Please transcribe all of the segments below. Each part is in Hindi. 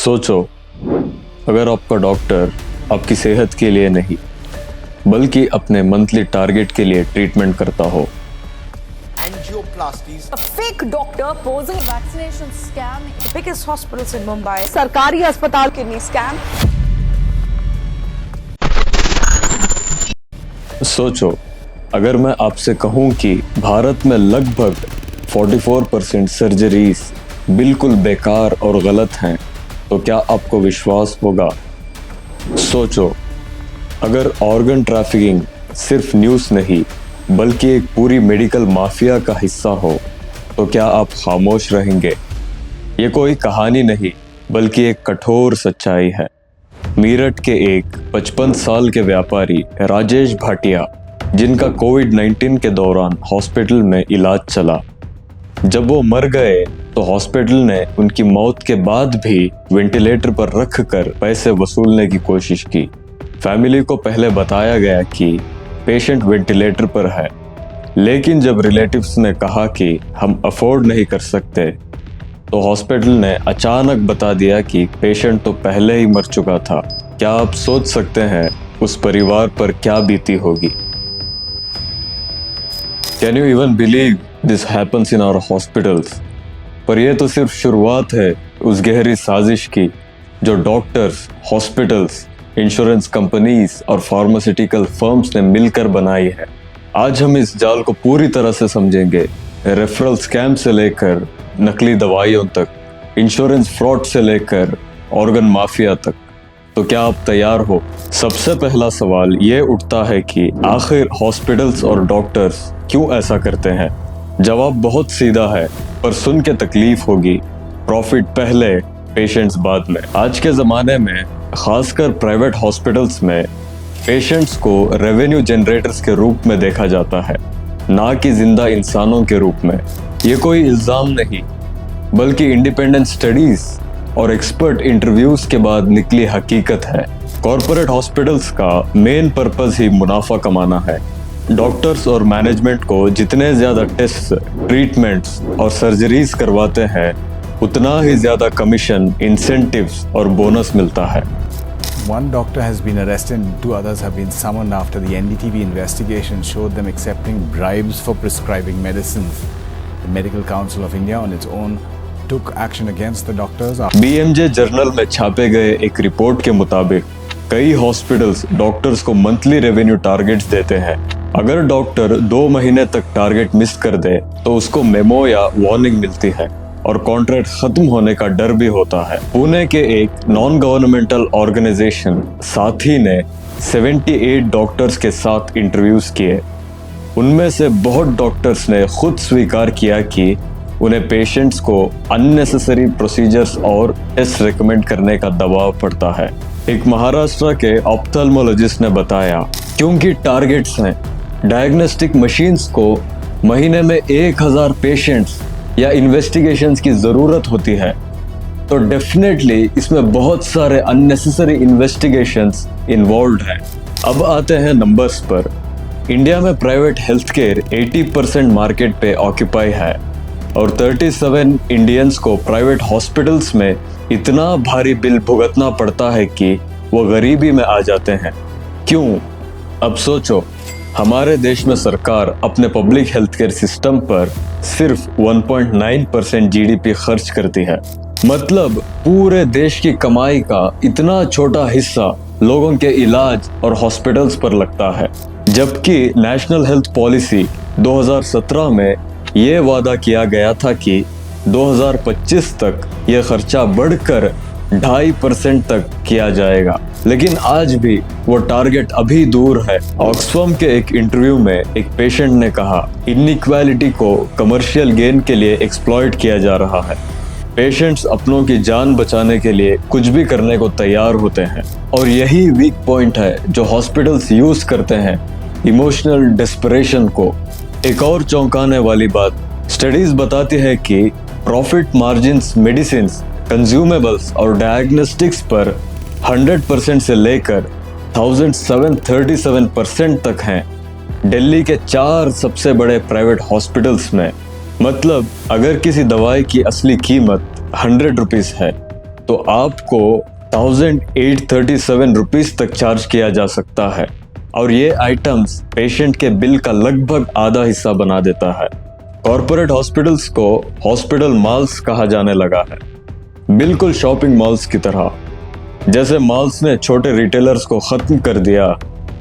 सोचो, अगर आपका डॉक्टर आपकी सेहत के लिए नहीं बल्कि अपने मंथली टारगेट के लिए ट्रीटमेंट करता हो। Angioplasties. A fake doctor posing a vaccination scam. The biggest hospitals in Mumbai. सरकारी अस्पताल किडनी स्कैम। सोचो, अगर मैं आपसे कहूं कि भारत में लगभग 44% सर्जरीज बिल्कुल बेकार और गलत हैं, तो क्या आपको विश्वास होगा? सोचो, अगर ऑर्गन ट्रैफिकिंग सिर्फ न्यूज़ नहीं बल्कि एक पूरी मेडिकल माफिया का हिस्सा हो, तो क्या आप खामोश रहेंगे? ये कोई कहानी नहीं बल्कि एक कठोर सच्चाई है। मीरठ के एक 55 साल के व्यापारी राजेश भाटिया, जिनका कोविड-19 के दौरान हॉस्पिटल में इलाज चला, जब वो मर गए तो हॉस्पिटल ने उनकी मौत के बाद भी वेंटिलेटर पर रखकर पैसे वसूलने की कोशिश की। फैमिली को पहले बताया गया कि पेशेंट वेंटिलेटर पर है, लेकिन जब रिलेटिव्स ने कहा कि हम अफोर्ड नहीं कर सकते, तो हॉस्पिटल ने अचानक बता दिया कि पेशेंट तो पहले ही मर चुका था। क्या आप सोच सकते हैं उस परिवार पर क्या बीती होगी? Can you even believe this happens in our hospitals? पर यह तो सिर्फ शुरुआत है उस गहरी साजिश की जो डॉक्टर्स, हॉस्पिटल्स, इंश्योरेंस कंपनीज और फार्मास्यूटिकल फर्म्स ने मिलकर बनाई है। आज हम इस जाल को पूरी तरह से समझेंगे, रेफरल स्कैम से लेकर नकली दवाइयों तक, इंश्योरेंस फ्रॉड से लेकर ऑर्गन माफिया तक। तो क्या आप तैयार हो? सबसे पहला सवाल ये उठता है कि आखिर हॉस्पिटल्स और डॉक्टर्स क्यों ऐसा करते हैं? जवाब बहुत सीधा है, पर सुन के तकलीफ होगी। प्रॉफिट पहले, पेशेंट्स बाद में। आज के ज़माने में खासकर प्राइवेट हॉस्पिटल्स में पेशेंट्स को रेवेन्यू जनरेटर्स के रूप में देखा जाता है, ना कि जिंदा इंसानों के रूप में। ये कोई इल्ज़ाम नहीं बल्कि इंडिपेंडेंट स्टडीज और एक्सपर्ट इंटरव्यूज के बाद निकली हकीकत है। कॉरपोरेट हॉस्पिटल्स का मेन पर्पस ही मुनाफा कमाना है। डॉक्टर्स और मैनेजमेंट को जितने ज़्यादा टेस्ट, ट्रीटमेंट्स और सर्जरीज करवाते हैं, उतना ही ज़्यादा कमीशन, इंसेंटिव्स और बोनस मिलता है। One doctor has been arrested and 2 others have been summoned after the NDTV investigation showed them accepting bribes for prescribing medicines. The Medical Council of India on its own took action against the doctors. BMJ journal में छापे गए एक रिपोर्ट के मुताबिक कई हॉस्पिटल्स डॉक्टर्स को मंथली रेवेन्यू टारगेट्स देते हैं। अगर डॉक्टर 2 महीने तक टारगेट मिस कर दे तो उसको मेमो या वार्निंग मिलती है और कॉन्ट्रैक्ट खत्म होने का डर भी होता है। पुणे के एक नॉन गवर्नमेंटल ऑर्गेनाइजेशन साथी ने 78 डॉक्टर्स के साथ इंटरव्यूज किए। उनमें से बहुत डॉक्टर्स ने खुद स्वीकार किया कि उन्हें पेशेंट्स को अननेसेसरी प्रोसीजर्स और टेस्ट रिकमेंड करने का दबाव पड़ता है। एक महाराष्ट्र के ऑप्थेल्मोलॉजिस्ट ने बताया, क्योंकि टारगेट्स हैं, डायग्नोस्टिक मशीन्स को महीने में 1000 पेशेंट्स या इन्वेस्टिगेशंस की ज़रूरत होती है, तो डेफिनेटली इसमें बहुत सारे अननेसेसरी इन्वेस्टिगेशंस इन्वॉल्व हैं। अब आते हैं नंबर्स पर। इंडिया में प्राइवेट हेल्थ केयर 80% मार्केट पे ऑक्यूपाई है और 37 इंडियंस को प्राइवेट हॉस्पिटल्स में इतना भारी बिल भुगतना पड़ता है कि वो गरीबी में आ जाते हैं। क्यों? अब सोचो, हमारे देश में सरकार अपने पब्लिक हेल्थ केयर सिस्टम पर सिर्फ 1.9% जीडीपी खर्च करती है। मतलब पूरे देश की कमाई का इतना छोटा हिस्सा लोगों के इलाज और हॉस्पिटल्स पर लगता है, जबकि नेशनल हेल्थ पॉलिसी 2017 में ये वादा किया गया था कि 2025 तक यह खर्चा बढ़कर 2.5% तक किया जाएगा, लेकिन आज भी वो टारगेट अभी दूर है। ऑक्सफर्म के एक इंटरव्यू में एक पेशेंट ने कहा, इनइक्वालिटी को कमर्शियल गेन के लिए एक्सप्लॉइट किया जा रहा है। पेशेंट्स अपनों की जान बचाने के लिए कुछ भी करने को तैयार होते हैं, और यही वीक पॉइंट है जो हॉस्पिटल्स यूज करते हैं, इमोशनल डेस्परेशन को। एक और चौंकाने वाली बात, स्टडीज बताती है कि प्रॉफिट मार्जिन्स मेडिसिन्स, कंज्यूमेबल्स और डायग्नोस्टिक्स पर 100% से लेकर 1737% तक हैं दिल्ली के 4 सबसे बड़े प्राइवेट हॉस्पिटल्स में। मतलब अगर किसी दवाई की असली कीमत 100 रुपीज़ है तो आपको 1837 रुपीस तक चार्ज किया जा सकता है और ये आइटम्स पेशेंट के बिल का लगभग आधा हिस्सा बना देता है। कॉर्पोरेट हॉस्पिटल्स को हॉस्पिटल मॉल्स कहा जाने लगा है, बिल्कुल शॉपिंग मॉल्स की तरह। जैसे मॉल्स ने छोटे रिटेलर्स को खत्म कर दिया,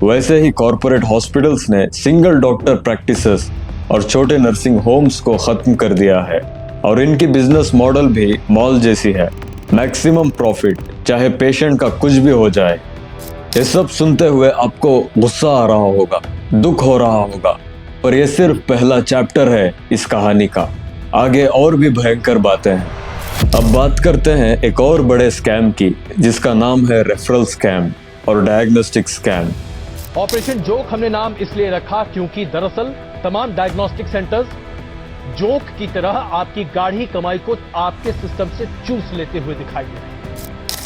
वैसे ही कॉर्पोरेट हॉस्पिटल्स ने सिंगल डॉक्टर प्रैक्टिसेस और छोटे नर्सिंग होम्स को खत्म कर दिया है और इनकी बिजनेस मॉडल भी मॉल जैसी है, मैक्सिमम प्रॉफिट चाहे पेशेंट का कुछ भी हो जाए। ये सब सुनते हुए आपको गुस्सा आ रहा होगा, दुख हो रहा होगा, पर यह सिर्फ पहला चैप्टर है इस कहानी का। आगे और भी भयंकर बातें हैं। अब बात करते हैं एक और बड़े स्कैम की, जिसका नाम है रेफरल स्कैम और डायग्नोस्टिक स्कैम। ऑपरेशन जोक हमने नाम इसलिए रखा क्योंकि दरअसल तमाम डायग्नोस्टिक सेंटर्स जोक की तरह आपकी गाढ़ी कमाई को आपके सिस्टम से चूस लेते हुए दिखाई दे रहे हैं।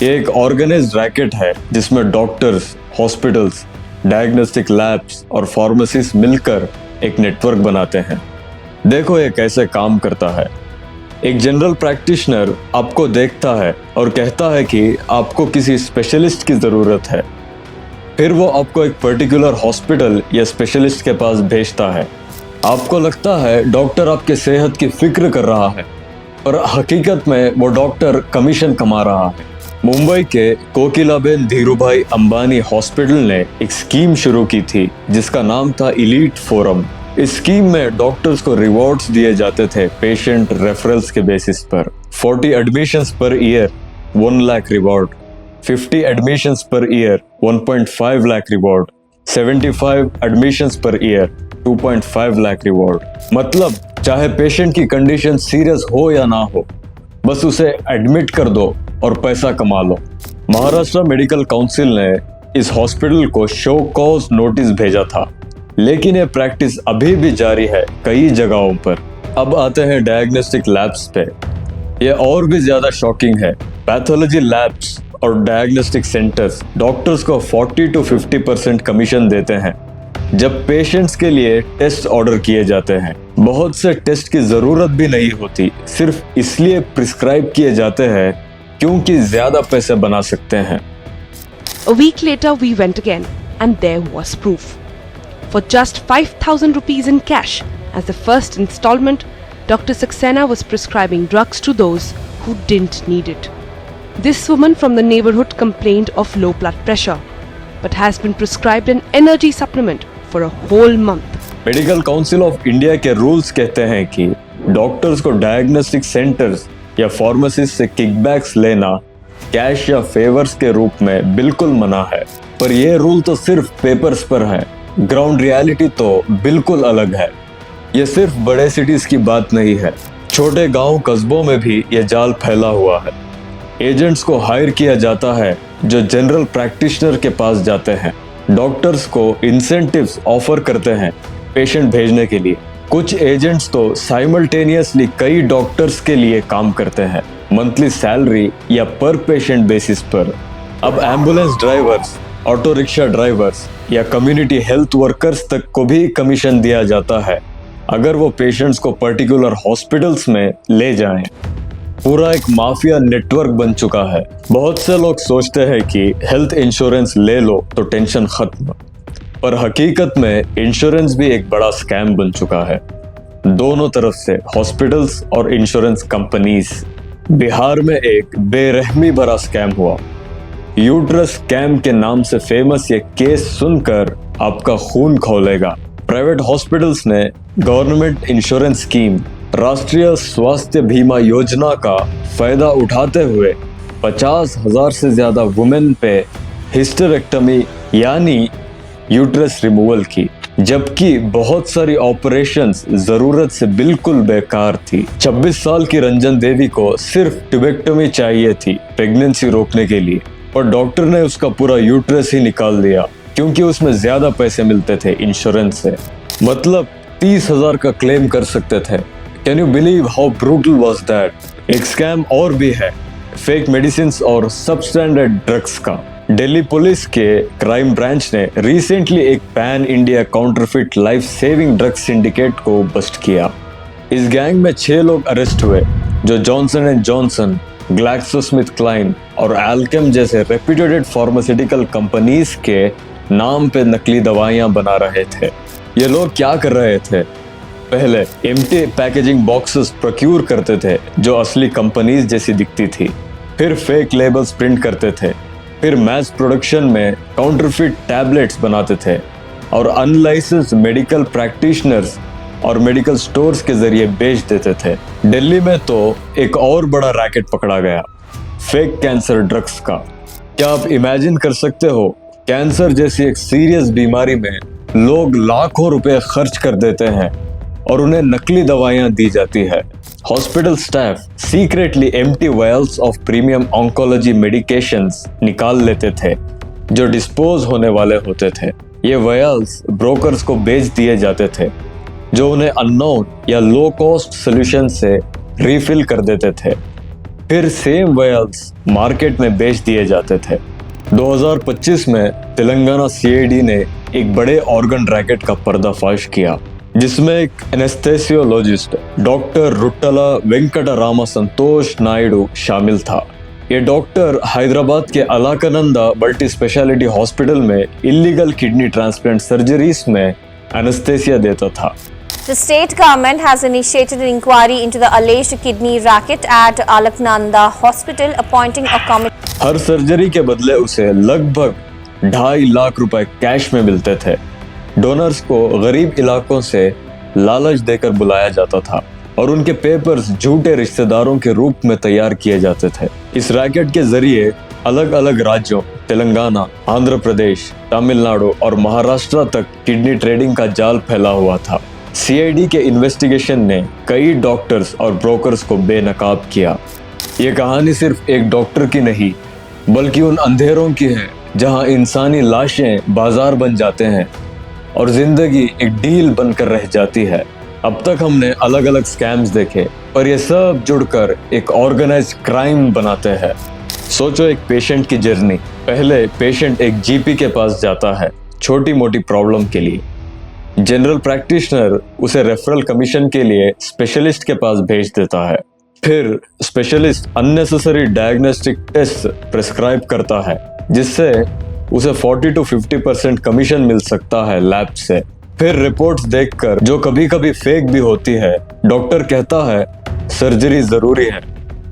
ये एक ऑर्गेनाइज्ड रैकेट है जिसमें डॉक्टर्स, हॉस्पिटल्स, डायग्नोस्टिक लैब्स और फार्मेसीज मिलकर एक नेटवर्क बनाते हैं। देखो ये कैसे काम करता है। एक जनरल प्रैक्टिशनर आपको देखता है और कहता है कि आपको किसी स्पेशलिस्ट की ज़रूरत है। फिर वो आपको एक पर्टिकुलर हॉस्पिटल या स्पेशलिस्ट के पास भेजता है। आपको लगता है डॉक्टर आपके सेहत की फिक्र कर रहा है, पर हकीकत में वो डॉक्टर कमीशन कमा रहा है। मुंबई के कोकिलाबेन धीरूभाई अंबानी हॉस्पिटल ने एक स्कीम शुरू की थी जिसका नाम था इलीट फोरम। इस स्कीम में डॉक्टर्स को रिवॉर्ड्स दिए जाते थे पेशेंट रेफरल्स के बेसिस पर। 40 admissions per year 1 lakh reward, 50 admissions per year 1.5 lakh reward, 75 admissions per year 2.5 lakh reward. मतलब चाहे पेशेंट की कंडीशन सीरियस हो या ना हो, बस उसे एडमिट कर दो और पैसा कमा लो। महाराष्ट्र मेडिकल काउंसिल ने इस हॉस्पिटल को शो कॉज नोटिस भेजा था, लेकिन ये प्रैक्टिस अभी भी जारी है कई जगहों पर। अब आते हैं डायग्नोस्टिक लैब्स पे। ये और भी ज्यादा शॉकिंग है। पैथोलॉजी लैब्स और डायग्नोस्टिक सेंटर्स डॉक्टर्स को 40 to 50% कमीशन देते हैं जब पेशेंट्स के लिए टेस्ट ऑर्डर किए जाते हैं। बहुत से टेस्ट की जरूरत भी नहीं होती, सिर्फ इसलिए प्रिस्क्राइब किए जाते हैं क्योंकि ज्यादा पैसे बना सकते हैं। A week later, we went again, and there was proof. For just 5,000 rupees in cash as the first installment, Dr. Saxena was prescribing drugs to those who didn't need it. This woman from the neighborhood complained of low blood pressure, but has been prescribed an energy supplement for a whole month. Medical council of India के रूल्स कहते हैं कि डॉक्टर्स को डायग्नोस्टिक सेंटर्स या फार्मेसिस्ट से किकबैक्स लेना कैश या फेवर्स के रूप में बिल्कुल मना है। पर यह रूल तो सिर्फ पेपर्स पर है, ग्राउंड रियलिटी तो बिल्कुल अलग है। यह सिर्फ बड़े सिटीज की बात नहीं है, छोटे गांव कस्बों में भी यह जाल फैला हुआ है। एजेंट्स को हायर किया जाता है जो जनरल प्रैक्टिशनर के पास जाते हैं, डॉक्टर्स को इंसेंटिव्स ऑफर करते हैं पेशेंट भेजने के लिए। कुछ एजेंट्स तो साइमल्टेनियसली कई डॉक्टर्स के लिए काम करते हैं, मंथली सैलरी या पर पेशेंट बेसिस पर। अब ambulance drivers, auto rickshaw drivers या कम्युनिटी हेल्थ वर्कर्स तक को भी कमीशन दिया जाता है अगर वो पेशेंट्स को पर्टिकुलर हॉस्पिटल्स में ले जाएं। पूरा एक माफिया नेटवर्क बन चुका है। बहुत से लोग सोचते हैं कि हेल्थ इंश्योरेंस ले लो तो टेंशन खत्म, पर हकीकत में इंश्योरेंस भी एक बड़ा स्कैम बन चुका है, दोनों तरफ से, हॉस्पिटल्स और इंश्योरेंस कंपनीज। बिहार में एक बेरहमी भरा स्कैम हुआ। यूट्रस स्कैम के नाम से फेमस ये केस सुनकर आपका खून खौलेगा। प्राइवेट हॉस्पिटल्स ने गवर्नमेंट इंश्योरेंस स्कीम राष्ट्रीय स्वास्थ्य बीमा योजना का फायदा उठाते हुए 50,000 से ज्यादा वुमेन पे हिस्टेरेक्टमी यानी यूट्रस रिमूवल की, जबकि बहुत सारी ऑपरेशंस जरूरत से बिल्कुल बेकार थी। 26 साल की रंजन देवी को सिर्फ ट्यूबेक्टमी चाहिए थी प्रेगनेंसी रोकने के लिए, और डॉक्टर ने उसका पूरा यूट्रस ही निकाल दिया क्योंकि उसमें ज्यादा पैसे मिलते थे इंश्योरेंस से। मतलब 30,000 का क्लेम कर सकते थे। Can you believe how brutal was that? एक स्कैम और भी है, फेक मेडिसिन और सबस्टैंडर्ड ड्रग्स का। दिल्ली पुलिस के क्राइम ब्रांच ने रिसेंटली एक pan India counterfeit life saving drug syndicate को बस्ट किया। इस गैंग में 6 लोग अरेस्ट हुए जो जॉनसन एंड जॉनसन, ग्लैक्सोस्मिथक्लाइन और एल्केम जैसे रेप्यूटेड फार्मास्यूटिकल कंपनीज के नाम पे नकली दवाइयां बना रहे थे। ये लोग क्या कर रहे थे? पहले एम्प्टी पैकेजिंग बॉक्सेस प्रोक्यूर करते थे जो असली कंपनीज जैसी दिखती थी, फिर फेक लेबल्स प्रिंट करते थे, फिर मैस प्रोडक्शन में काउंटरफिट टैबलेट्स बनाते थे और अनलाइसेंस्ड मेडिकल प्रैक्टिशनर्स और मेडिकल स्टोर्स के जरिए बेच देते थे। दिल्ली में तो एक और बड़ा रैकेट पकड़ा गया, फेक कैंसर ड्रग्स का। क्या आप इमेजिन कर सकते हो, कैंसर जैसी एक सीरियस बीमारी में लोग लाखों रुपए खर्च कर देते हैं और उन्हें नकली दवाइयां दी जाती है। Hospital staff secretly empty vials of premium oncology medications निकाल लेते थे जो डिस्पोज होने वाले होते थे। ये वायल्स ब्रोकर्स को बेच दिए जाते थे जो उन्हें अननोन या लो कॉस्ट सोल्यूशन से रिफिल कर देते थे, फिर सेम वायल्स मार्केट में बेच दिए जाते थे। 2025 में तेलंगाना सीआईडी ने एक बड़े ऑर्गन रैकेट का पर्दाफाश किया जिसमें एक एनेस्थेसियोलॉजिस्ट डॉक्टर रुट्टला वेंकटरामा संतोष नायडू शामिल था। ये डॉक्टर हैदराबाद के अलकनंदा मल्टी स्पेशलिटी हॉस्पिटल में इलीगल किडनी ट्रांसप्लांट सर्जरीज में एनेस्थेसिया देता था। The state government has initiated an inquiry into the alleged kidney racket at Alaknanda Hospital, appointing a committee. Her surgery के बदले उसे लगभग 2.5 लाख रुपए कैश में मिलते थे। डोनर्स को गरीब इलाकों से लालच देकर बुलाया जाता था और उनके पेपर्स झूठे रिश्तेदारों के रूप में तैयार किए जाते थे। इस रैकेट के जरिए अलग अलग राज्यों तेलंगाना, आंध्र प्रदेश, तमिलनाडु और महाराष्ट्र तक किडनी ट्रेडिंग का जाल फैला हुआ था। सीआईडी के इन्वेस्टिगेशन ने कई डॉक्टर्स और ब्रोकर्स को बेनकाब किया। ये कहानी सिर्फ एक डॉक्टर की नहीं बल्कि उन अंधेरों की है जहां इंसानी लाशें बाजार बन जाते हैं और जिंदगी एक डील बनकर रह जाती है। अब तक हमने अलग अलग स्कैम्स देखे पर ये सब जुड़कर एक ऑर्गेनाइज्ड क्राइम बनाते हैं। सोचो एक पेशेंट की जर्नी। पहले पेशेंट एक जीपी के पास जाता है छोटी मोटी प्रॉब्लम के लिए। जनरल प्रैक्टिशनर उसे रेफरल कमीशन के लिए स्पेशलिस्ट के पास भेज देता है। फिर specialist unnecessary diagnostic test prescribe करता है जिससे उसे 40 to 50% कमीशन मिल सकता है लैब से। फिर रिपोर्ट्स देखकर जो कभी कभी फेक भी होती है, डॉक्टर कहता है सर्जरी जरूरी है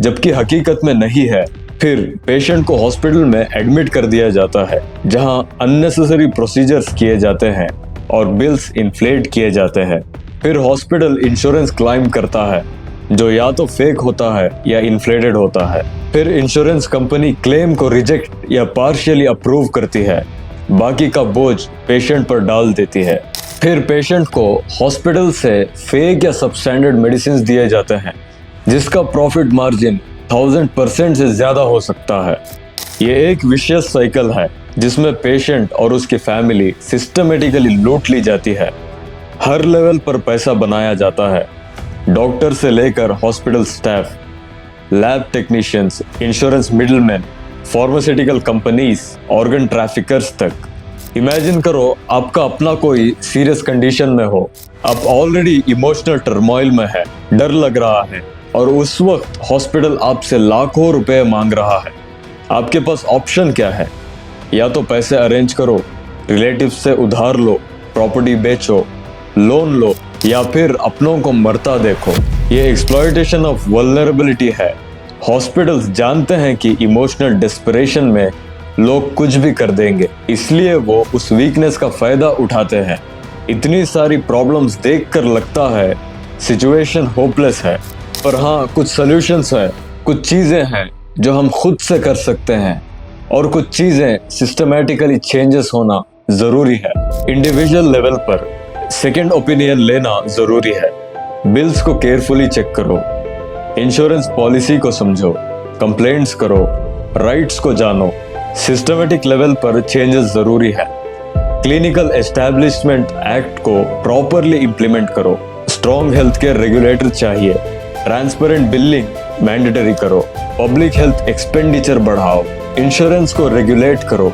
जबकि हकीकत में नहीं है। फिर पेशेंट को हॉस्पिटल में एडमिट कर दिया जाता है जहां अननेसेसरी प्रोसीजर्स किए जाते हैं और बिल्स इन्फ्लेट किए जाते हैं। फिर हॉस्पिटल इंश्योरेंस क्लेम करता है जो या तो फेक होता है या इन्फ्लेटेड होता है। फिर इंश्योरेंस कंपनी क्लेम को रिजेक्ट या पार्शियली अप्रूव करती है, बाकी का बोझ पेशेंट पर डाल देती है। फिर पेशेंट को हॉस्पिटल से फेक या सबस्टैंडर्ड मेडिसिन दिए जाते हैं जिसका प्रॉफिट मार्जिन 1000% से ज्यादा हो सकता है। ये एक विशियस साइकिल है जिसमें पेशेंट और उसकी फैमिली सिस्टमेटिकली लूट ली जाती है। हर लेवल पर पैसा बनाया जाता है, डॉक्टर से लेकर hospital staff, lab technicians, insurance middleman, pharmaceutical companies, organ traffickers तक। इमेजिन करो आपका अपना कोई सीरियस कंडीशन में हो, आप ऑलरेडी इमोशनल टर्मोइल में है, डर लग रहा है और उस वक्त हॉस्पिटल आपसे लाखों रुपए मांग रहा है। आपके पास ऑप्शन क्या है? या तो पैसे अरेंज करो, रिलेटिव से उधार लो, प्रॉपर्टी बेचो, लोन लो या फिर अपनों को मरता देखो। ये एक्सप्लॉयटेशन ऑफ वल्नरेबिलिटी है। हॉस्पिटल्स जानते हैं कि इमोशनल डेस्परेशन में लोग कुछ भी कर देंगे, इसलिए वो उस वीकनेस का फायदा उठाते हैं। इतनी सारी प्रॉब्लम्स देखकर लगता है सिचुएशन होपलेस है, पर हाँ कुछ सॉल्यूशंस है, कुछ चीजें हैं जो हम खुद से कर सकते हैं और कुछ चीजें सिस्टमैटिकली चेंजेस होना जरूरी है। इंडिविजुअल लेवल पर सेकंड ओपिनियन लेना जरूरी है। बिल्स को केयरफुली चेक करो, इंश्योरेंस पॉलिसी को समझो, कंप्लेंट्स करो, राइट्स को जानो। सिस्टमैटिक लेवल पर चेंजेस जरूरी है। क्लिनिकल एस्टैब्लिशमेंट एक्ट को प्रॉपरली इंप्लीमेंट करो। स्ट्रॉन्ग हेल्थ केयर रेगुलेटर चाहिए। ट्रांसपेरेंट बिलिंग मैंडेटरी करो। पब्लिक हेल्थ एक्सपेंडिचर बढ़ाओ। इंश्योरेंस को रेगुलेट करो।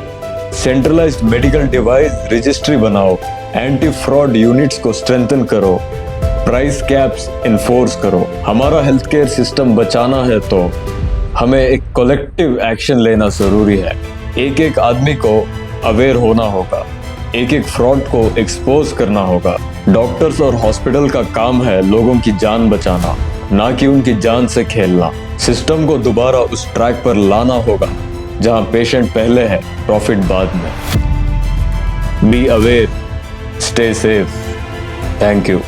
सेंट्रलाइज्ड मेडिकल डिवाइस रजिस्ट्री बनाओ। एंटी फ्रॉड यूनिट्स को स्ट्रेंथन करो। प्राइस कैप्स इन्फोर्स करो। हमारा हेल्थ केयर सिस्टम बचाना है तो हमें एक कलेक्टिव एक्शन लेना जरूरी है। एक एक आदमी को अवेयर होना होगा, एक एक फ्रॉड को एक्सपोज करना होगा। डॉक्टर्स और हॉस्पिटल का काम है लोगों की जान बचाना, ना कि उनकी जान से खेलना। सिस्टम को दोबारा उस ट्रैक पर लाना होगा जहां पेशेंट पहले है, प्रॉफिट बाद में। Be aware, stay safe. Thank you.